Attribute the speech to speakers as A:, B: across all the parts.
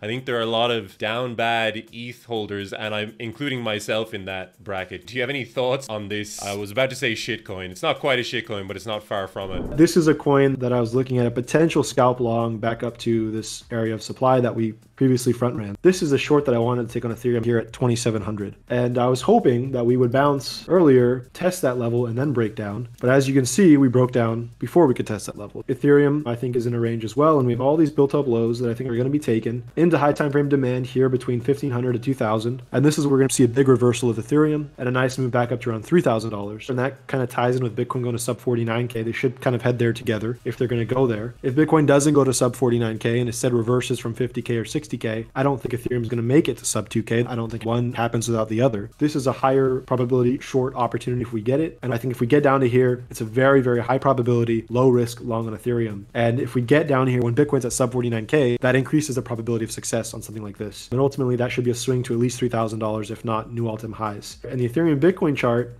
A: I think there are a lot of down bad ETH holders, and I'm including myself in that bracket. Do you have any thoughts on this? I was about to say shitcoin. It's not quite a shitcoin, but it's not far from it.
B: This is a coin that I was looking at a potential scalp long back up to this area of supply that we previously front ran. This is a short that I wanted to take on Ethereum here at 2,700. And I was hoping that we would bounce earlier, test that level, and then break down. But as you can see, we broke down before we could test that level. Ethereum, I think, is in a range as well. And we have all these built up lows that I think are going to be taken into high time frame demand here between 1,500 to 2,000. And this is where we're going to see a big reversal of Ethereum and a nice move back up to around $3,000. And that kind of ties in with Bitcoin going to sub 49K. They should kind of head there together if they're going to go there. If Bitcoin doesn't go to sub 49K and instead reverses from 50K or 60K, I don't think Ethereum is going to make it to sub 2K. I don't think one happens without the other. This is a higher probability short opportunity if we get it. And I think if we get down to here, it's a very, very high probability, low risk long on Ethereum. And if we get down here when Bitcoin's at sub 49K, that increases the probability of success on something like this. And ultimately, that should be a swing to at least $3,000, if not new all-time highs. And the Ethereum Bitcoin chart,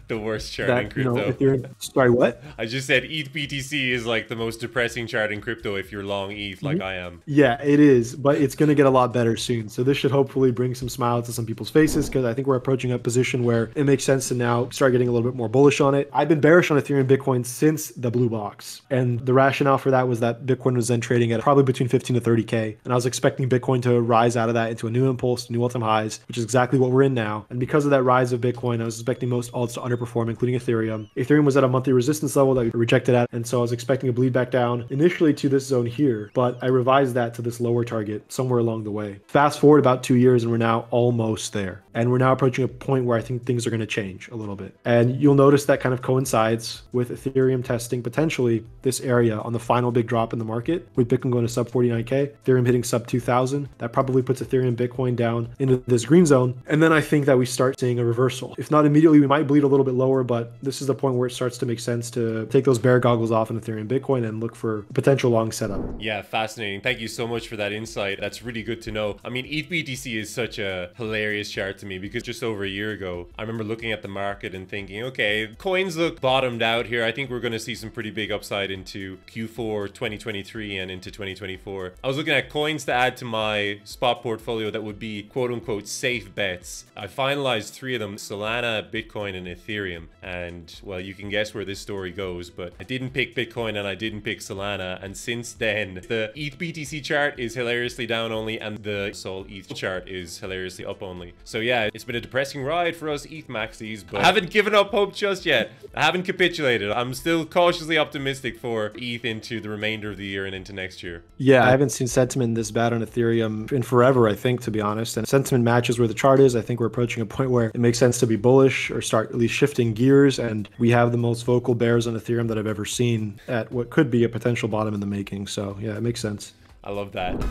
A: the worst chart in crypto.
B: Ethereum, sorry, what?
A: I just said ETH BTC is like the most depressing chart in crypto if you're long ETH like I am.
B: Yeah, it is, but it's going to get a lot better soon. So this should hopefully bring some smiles to some people's faces, because I think we're approaching a position where it makes sense to now start getting a little bit more bullish on it. I've been bearish on Ethereum Bitcoin since the blue box. And the rationale for that was that Bitcoin was then trading at probably between 15 to 30K. And I was expecting Bitcoin to rise out of that into a new impulse, new all-time highs, which is exactly what we're in now. And because of that rise of Bitcoin, I was expecting most alts to underperform, including Ethereum. Ethereum was at a monthly resistance level that we rejected at. And so I was expecting a bleed back down initially to this zone here, but I revised that to this lower target somewhere along the way. Fast forward about 2 years and we're now almost there. And we're now approaching a point where I think things are going to change a little bit. And you'll notice that kind of coincides with Ethereum testing potentially this area on the final big drop in the market, with Bitcoin going to sub 49K, Ethereum hitting sub 2,000. That probably puts Ethereum Bitcoin down into this green zone. And then I think that we start seeing a reversal. If not immediately, we might bleed a little bit lower, but this is the point where it starts to make sense to take those bear goggles off in Ethereum Bitcoin and look for a potential long setup.
A: Yeah, fascinating. Thank you so much for that insight. That's really good to know. I mean, ETH BTC is such a hilarious chart to me, because just over a year ago, I remember looking at the market and thinking, okay, coins look bottomed out here. I think we're going to see some pretty big upside into Q4 2023 and into 2024. I was looking at coins to add to my spot portfolio that would be quote unquote safe bets. I finalized 3 of them: Solana, Bitcoin, and Ethereum. And well, you can guess where this story goes, but I didn't pick Bitcoin and I didn't pick Solana. And since then, the ETH BTC chart is hilariously down only, and the Sol ETH chart is hilariously up only. So yeah, it's been a depressing ride for us ETH Maxis, but I haven't given up hope just yet. I haven't capitulated. I'm still cautiously optimistic for ETH into the remainder of the year and into next year.
B: Yeah, I haven't seen sentiment this bad on Ethereum in forever, I think, to be honest. And sentiment matches where the chart is. I think we're approaching a point where it makes sense to be bullish or start at least shifting gears. And we have the most vocal bears on Ethereum that I've ever seen at what could be a potential bottom in the making. So yeah, it makes sense.
A: I love that.